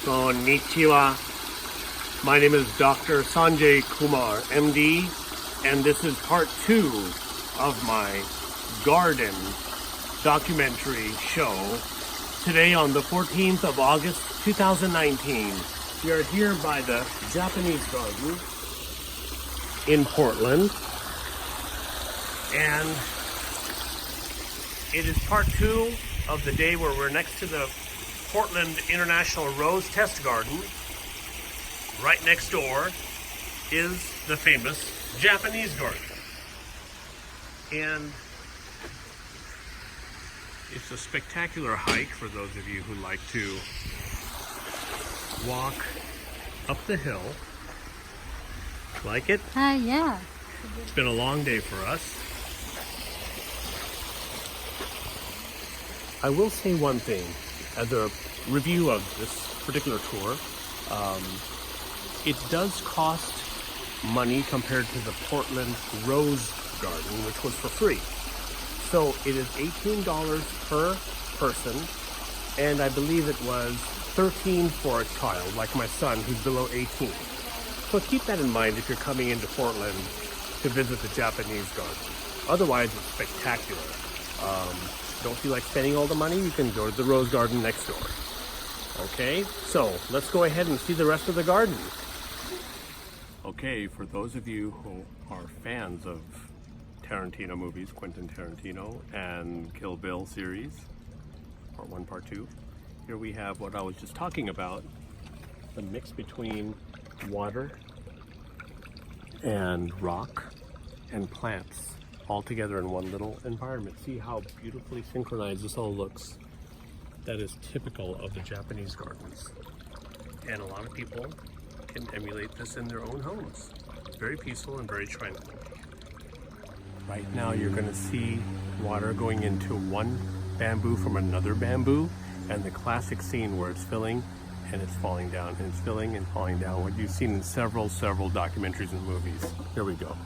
Konnichiwa. My name is Dr. Sanjay Kumar, MD, and this is part 2 of my garden documentary show. Today on the 14th of August 2019, we are here by the Japanese garden in Portland, and it is part 2 of the day where we're next to the Portland International Rose Test Garden. Right next door is the famous Japanese garden. And it's a spectacular hike for those of you who like to walk up the hill. Like it? Yeah. It's been a long day for us. I will say one thing as a review of this particular tour. It does cost money compared to the Portland Rose Garden, which was for free. So it is $18 per person, and I believe it was $13 for a child, like my son, who's below 18. So keep that in mind if you're coming into Portland to visit the Japanese garden. Otherwise, it's spectacular. Don't feel like spending all the money? You can go to the Rose Garden next door. Okay, so let's go ahead and see the rest of the garden. Okay, for those of you who are fans of Tarantino movies, Quentin Tarantino and Kill Bill series, part 1, part 2, here we have what I was just talking about, the mix between water and rock and plants all together in one little environment. See how beautifully synchronized this all looks. That is typical of the Japanese gardens. And a lot of people can emulate this in their own homes. It's very peaceful and very tranquil. Right now you're going to see water going into one bamboo from another bamboo, and the classic scene where it's filling and it's falling down, and it's filling and falling down, what you've seen in several documentaries and movies. Here we go.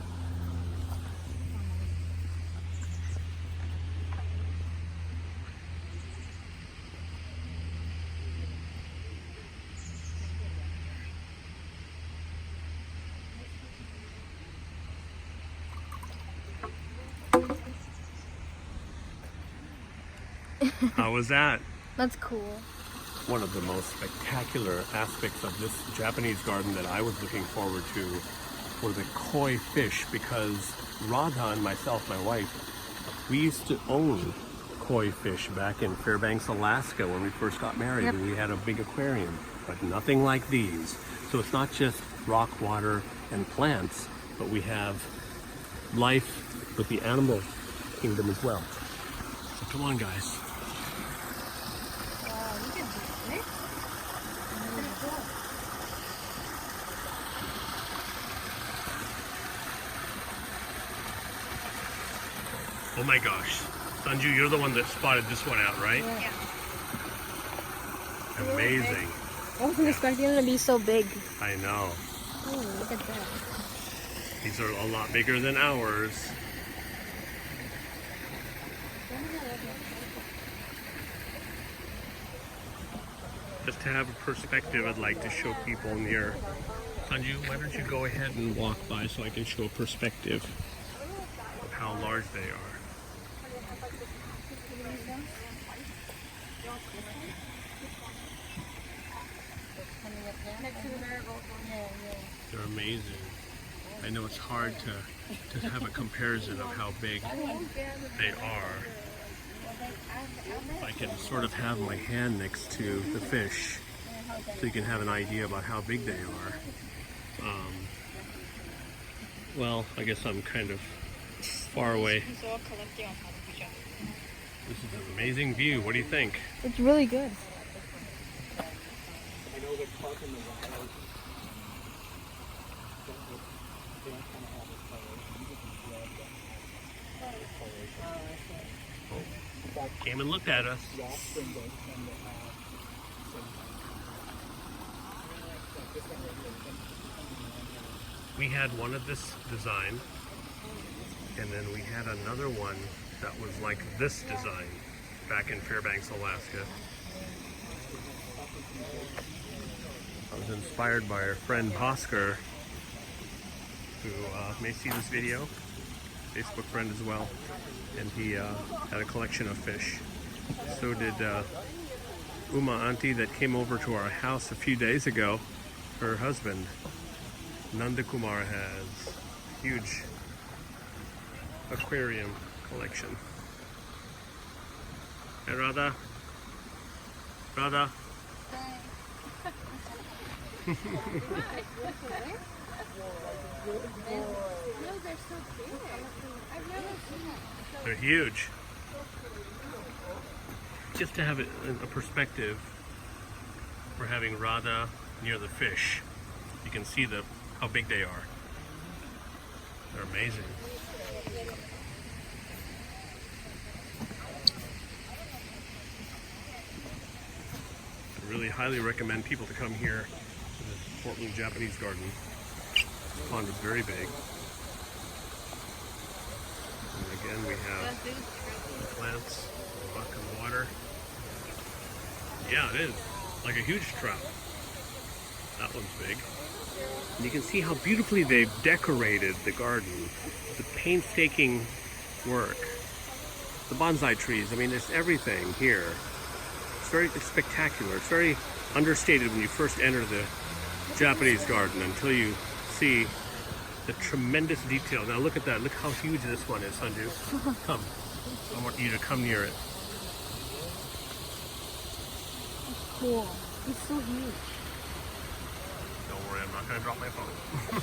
How was that? That's cool. One of the most spectacular aspects of this Japanese garden that I was looking forward to were the koi fish, because Radha and myself, my wife, we used to own koi fish back in Fairbanks, Alaska when we first got married. Yep. And we had a big aquarium, but nothing like these. So it's not just rock, water, and plants, but we have life with the animal kingdom as well. So come on, guys. Oh my gosh. Sanju, you're the one that spotted this one out, right? Yeah. Amazing. I wasn't expecting them to be so big. I know. Oh, look at that. These are a lot bigger than ours. Just to have a perspective, I'd like to show people near. Sanju, why don't you go ahead and walk by so I can show a perspective of how large they are. They're amazing. I know it's hard to have a comparison of how big they are. I can sort of have my hand next to the fish so you can have an idea about how big they are. Well, I guess I'm kind of far away. This is an amazing view. What do you think? It's really good. Came and looked at us. We had one of this design, and then we had another one that was like this design back in Fairbanks, Alaska. inspired by our friend Bhaskar, who may see this video, Facebook friend as well, and he had a collection of fish. So did Uma auntie that came over to our house a few days ago. Her husband, Nanda Kumar, has a huge aquarium collection. Hey Radha? Radha? No, they're so big. I've never seen that. They're huge. Just to have it in a perspective, we're having Radha near the fish. You can see how big they are. They're amazing. I really highly recommend people to come here to this Portland Japanese garden. The pond is very big. And again, we have plants, rock and water. Yeah, it is. Like a huge trout. That one's big. And you can see how beautifully they've decorated the garden. The painstaking work. The bonsai trees. I mean, there's everything here. It's spectacular. It's very understated when you first enter the Japanese garden until you see the tremendous detail. Now look at that. Look how huge this one is, Sanju. Come. I want you to come near it. Cool. It's so huge. Don't worry, I'm not going to drop my phone.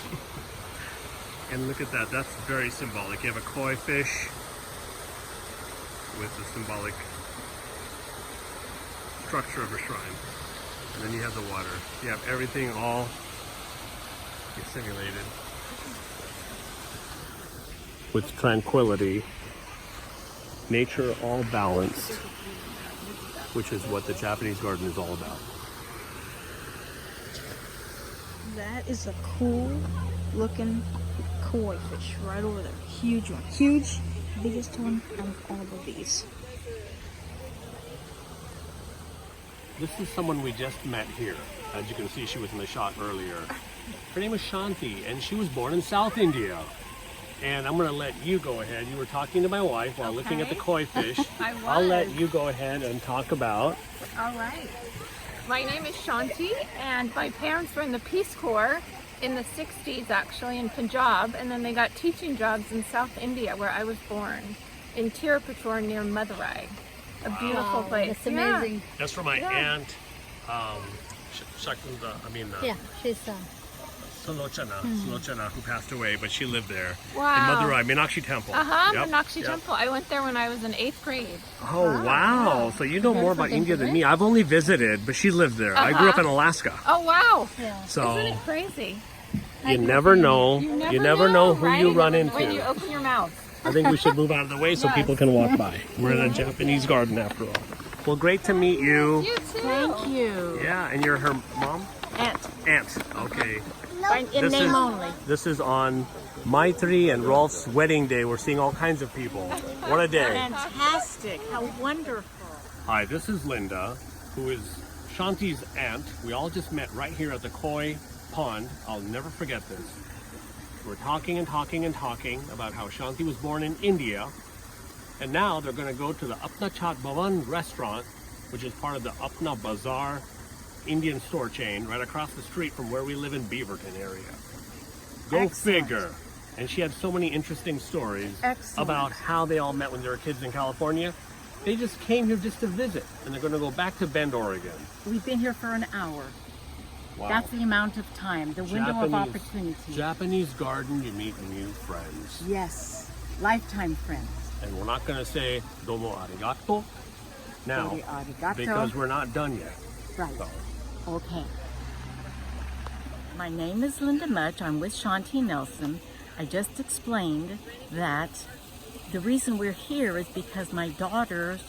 And look at that. That's very symbolic. You have a koi fish with the symbolic structure of a shrine. And then you have the water. You have everything all simulated with tranquility. Nature all balanced, which is what the Japanese garden is all about. That is a cool looking koi fish right over there. Huge one. Huge. Biggest one out of all of these. This is someone we just met here. As you can see, she was in the shot earlier. Her name is Shanti, and she was born in South India. And I'm going to let you go ahead. You were talking to my wife while looking at the koi fish. I was. I'll let you go ahead and talk about. All right. My name is Shanti, and my parents were in the Peace Corps in the 60s, actually, in Punjab, and then they got teaching jobs in South India, where I was born, in Tirupattur near Madurai. A beautiful place. That's amazing. That's for my aunt, Shakunda, Yeah, she's Sulochana, who passed away, but she lived there. Wow. In Madurai, Meenakshi Temple. Yep, Meenakshi yep. Temple. I went there when I was in 8th grade. Oh, wow. So you know more about India than me. I've only visited, but she lived there. I grew up in Alaska. Oh, wow. Yeah. So Isn't it crazy? you never know. You never know who right? you run into. When you open your mouth. I think we should move out of the way so people can walk by. We're in a Japanese garden after all. Well, great to meet you. You too. Thank you. Yeah, and you're her mom? Aunt. Aunt. Okay. In name only. This is on MAITRI and Rolf's wedding day. We're seeing all kinds of people. What a day. Fantastic. How wonderful. Hi, this is Linda, who is Shanti's aunt. We all just met right here at the koi pond. I'll never forget this. We're talking and talking and talking about how Shanti was born in India. And now they're going to go to the Apna Chat Bhavan restaurant, which is part of the Apna Bazaar Indian store chain right across the street from where we live in Beaverton area. Go Excellent. figure. And she had so many interesting stories Excellent. about how they all met when they were kids in California. They just came here just to visit, and they're going to go back to Bend, Oregon. We've been here for an hour. Wow. That's the amount of time, the window of opportunity. Japanese garden, you meet new friends. Yes, lifetime friends. And we're not going to say domo arigato now Sorry, arigato. because we're not done yet. Right. So, Okay. My name is Linda Mutch. I'm with Shanti Nelson. I just explained that the reason we're here is because my daughter's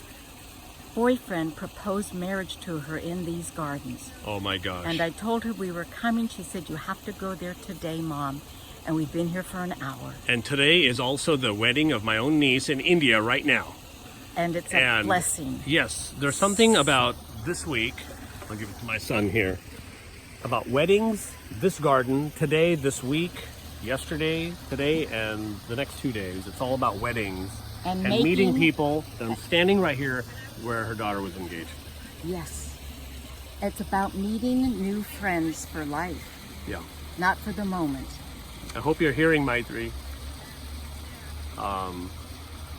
boyfriend proposed marriage to her in these gardens. oh my gosh. And I told her we were coming. She said, "You have to go there today, Mom." And we've been here for an hour. And today is also the wedding of my own niece in India right now. And it's a And blessing. yes, there's something about this week. I'll give it to my son here. about weddings, this garden, today, this week, yesterday, today, and the next 2 days. It's all about weddings And meeting making- people. And I'm standing right here where her daughter was engaged. Yes. It's about meeting new friends for life, Yeah. not for the moment. I hope you're hearing Maitri.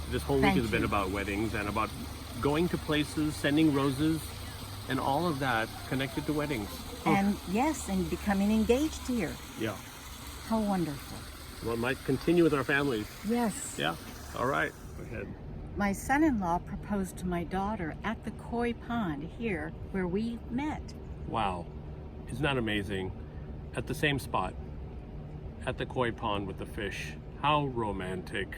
This whole week Thank has been you. about weddings and about going to places, sending roses, and all of that connected to weddings. And yes, and becoming engaged here. Yeah. How wonderful. Well, it might continue with our families. Yes. Yeah. All right. Go ahead. My son-in-law proposed to my daughter at the koi pond here where we met. Wow. Isn't that amazing? At the same spot, at the koi pond with the fish. How romantic.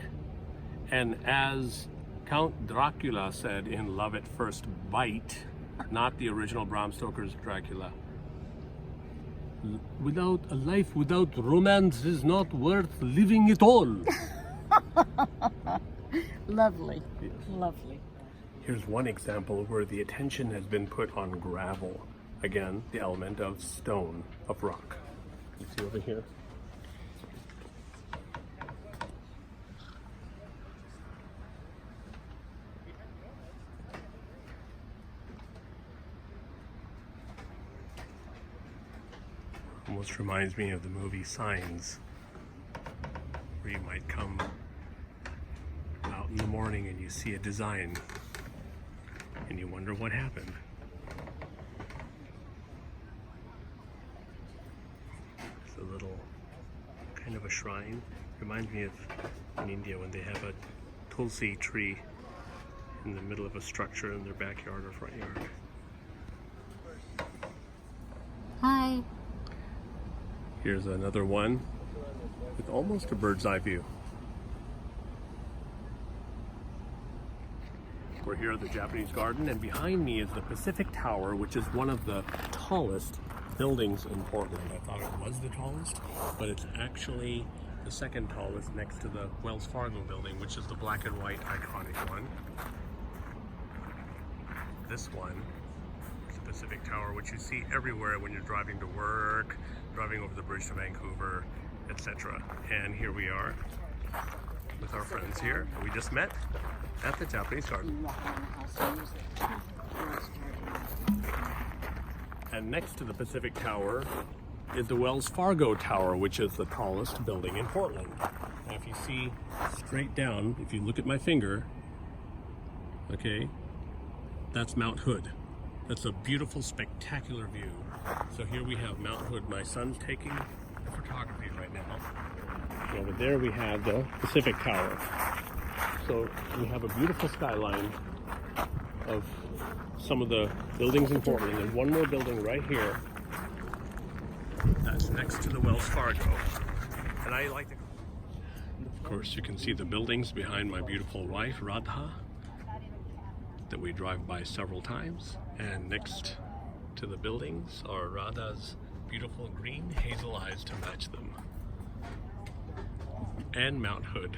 And as Count Dracula said in Love at First Bite, not the original Bram Stoker's Dracula, without a life without romance is not worth living at all. Lovely. Lovely. Here's one example where the attention has been put on gravel. Again, the element of stone, of rock. You see over here? Almost reminds me of the movie Signs, where you might come out in the morning and you see a design and you wonder what happened. It's a little kind of a shrine. Reminds me of in India when they have a tulsi tree in the middle of a structure in their backyard or front yard. Hi. Here's another one with almost a bird's eye view. We're here at the Japanese garden, and behind me is the Pacific Tower, which is one of the tallest buildings in Portland. I thought it was the tallest, but it's actually the second tallest next to the Wells Fargo building, which is the black and white iconic one. This one is the Pacific Tower, which you see everywhere when you're driving to work, driving over the bridge to Vancouver, etc. And here we are with our friends here. We just met at the Japanese garden. And next to the Pacific Tower is the Wells Fargo Tower, which is the tallest building in Portland. Now if you see straight down, if you look at my finger, okay, that's Mount Hood. That's a beautiful, spectacular view. So here we have Mount Hood. My son's taking photography right now. And over there we have the Pacific Tower. So we have a beautiful skyline of some of the buildings in Portland. There's one more building right here that's next to the Wells Fargo. And I like to... Of course, you can see the buildings behind my beautiful wife, Radha, that we drive by several times. And next to the buildings are Radha's beautiful green hazel eyes to match them. And Mount Hood.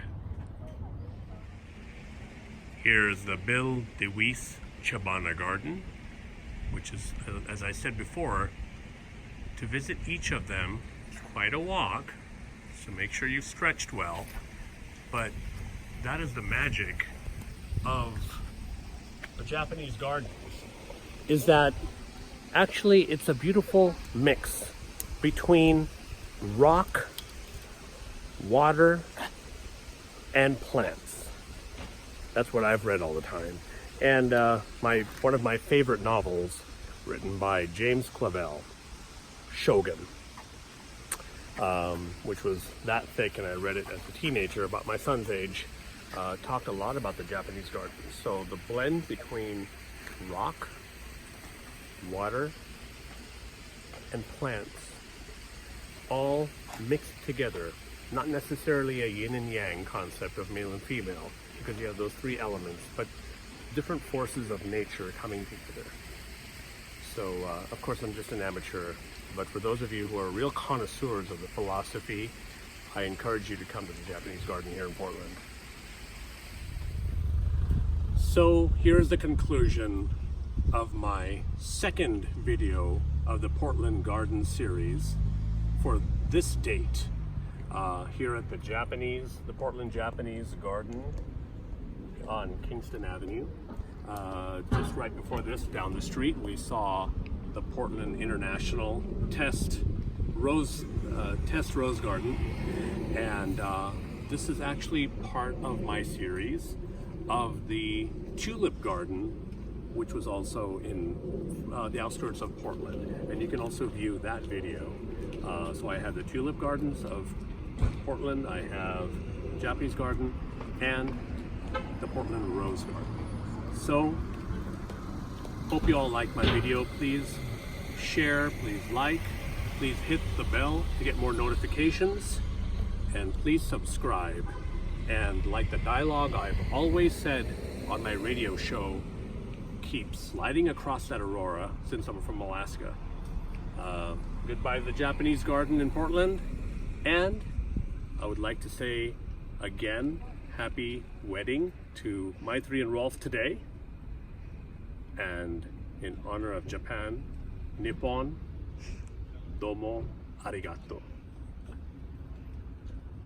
Here's the Bill DeWeese Chabana Garden, which is, as I said before, to visit each of them is quite a walk, so make sure you've stretched well. But that is the magic of the Japanese gardens, is that actually it's a beautiful mix between rock, water, and plants. That's what I've read all the time. And one of my favorite novels, written by James Clavell, Shogun, which was that thick, and I read it as a teenager, about my son's age, talked a lot about the Japanese gardens. So the blend between rock, water, and plants, all mixed together, not necessarily a yin and yang concept of male and female, because you have those three elements, but different forces of nature coming together. So, of course, I'm just an amateur, but for those of you who are real connoisseurs of the philosophy, I encourage you to come to the Japanese garden here in Portland. So, here's the conclusion of my second video of the Portland Garden series for this date here at the Portland Japanese Garden on Kingston Avenue. Just right before this, down the street, we saw the Portland International Test Rose Garden, and this is actually part of my series of the Tulip Garden, which was also in the outskirts of Portland, and you can also view that video. So I have the Tulip Gardens of Portland, I have Japanese Garden, and the Portland Rose Garden. So, hope you all like my video. Please share, please like, please hit the bell to get more notifications, and please subscribe. And like the dialogue I've always said on my radio show, keep sliding across that aurora, since I'm from Alaska. Goodbye to the Japanese Garden in Portland, and I would like to say again, happy wedding to MAITRI and ROLF today. And in honor of Japan, Nippon, domo arigato.